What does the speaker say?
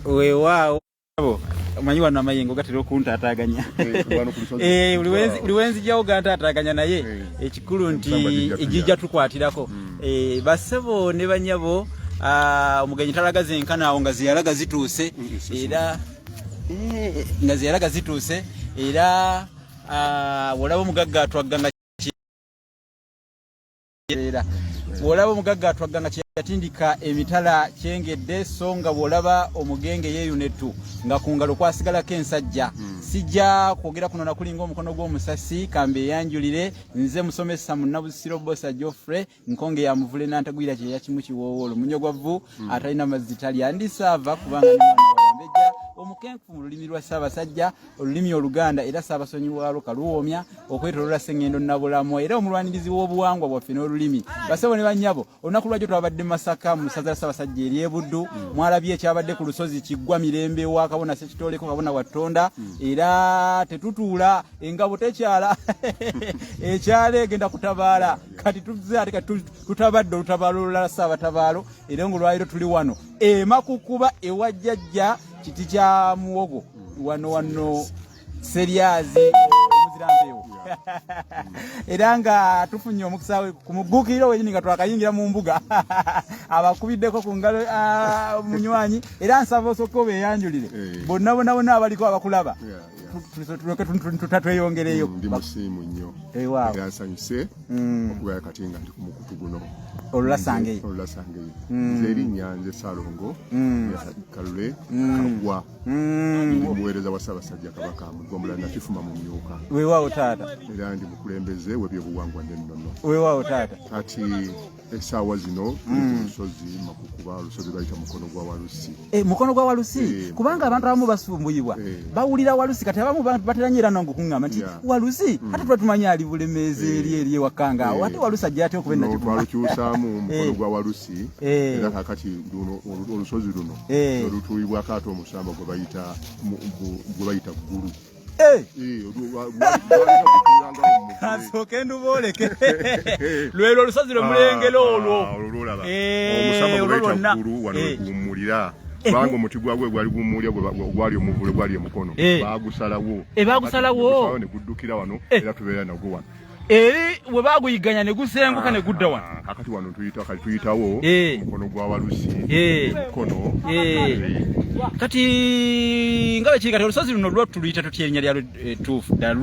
Weewaawo omanyi wano amayengo gatera okuntaataganya buli wenzi jawo gantaataganya naye ekikulu nti ejijja tukwatirako bassebo ne banyabo omugenyi talagaze enkanawo nga ziyalaga zituuse era wolaba omugagga atwagganga yatindika emitala kyengedde so nga bwolaba omugenge yeeyunetu nga ku ngalo kwasigalako ensajja sijja kwogera kuno nakulinga omukono gw'omusasi kambe eyanjulire nze musomesa Munnabusiro Bosa Geoffrey nkonge ya muvule nantagwira kye yakimu kiwoowolo munyogwavu atalina mazzi talya ndisaava kubanga ni mwana walambeja omukenku mu lulimi lwa Ssaabasajja olulimi Oluganda era Ssaabasonyi waalo Kaluwoomya okwetoloola Sseŋŋendo Nabulamu era omulwanirizi w'obuwangwa bwaffe n'olulimi basebo ne bannyabo olunaku lwajjo twabadde Masaka mu ssaza lya Ssaabasajja ery'Ebuddu mwalabye ekyabadde ku lusozi Kiggwa Mirembe wa Kabona Ssekitoleko Kabona Wattonda era tetutuula engabo tekyala ekyala egenda kutabaala kati tuzze ate tutabadde olutabaalo olulala Ssaabatabaalo era ng'olwaliro tuli wano emakukuba ewa jjajja kiti kya muwogo wano seryazi omuzirampeewo era nga tufunye omukisa ku mugguukiriro wenyini nga twakayingira mu mbuga abakubiddeko ku ngalo munywanyi era nsaba osooka obeeyanjulire bonna abaliko abakulaba tutatweyongereyo ndi musiimu nnyo era nsanyuse okubeera kati nga ndi ku mukutu guno olulasangeyo nze erinnya nze Saalongo Kalule Kagwa muweereza wa Ssaabasajja Kabaka Mugombolola Kifuma mu myuka weewaawo taata era ndi mukulembeze w'ebyobuwangwa n'ennono weewaawo taata kati essaawa zino olusozi Makukuba olusozi bayita mukono gwa Walusi mukono gwa Walusi kubanga abantu abamu basumbuyibwa bawulira Walusi kati abamu bateranyera nange okuŋŋamba nti Walusi ate tuba tumanya ali Bulemeezi eri ewakanga awo ate Walusi ajja atya okuba twalukyusaamu mukono gwa Walusi era kakati olusozi luno olutuuyibwako ate omusamba gwe bayita Ggulu kasooke ndubooleke lwero olusozi lwe mulengera olwo omusamba gwe bayita Ggulu wano wekuwummulira kubanga omuti gwagwe gwali guwummulira gwali omuvule gwali emukono bagusalawo ne guddukira wano era tubeera nagwo wano eri bwe baguyiganya ne gusenguka ne gudda wano kakati wano tuyitawo omukono gwa Walusi mukono kati nga bwe kiri kati olusozi luno lwo tuluyita tutya erinnya lyalwo ettuufu ddala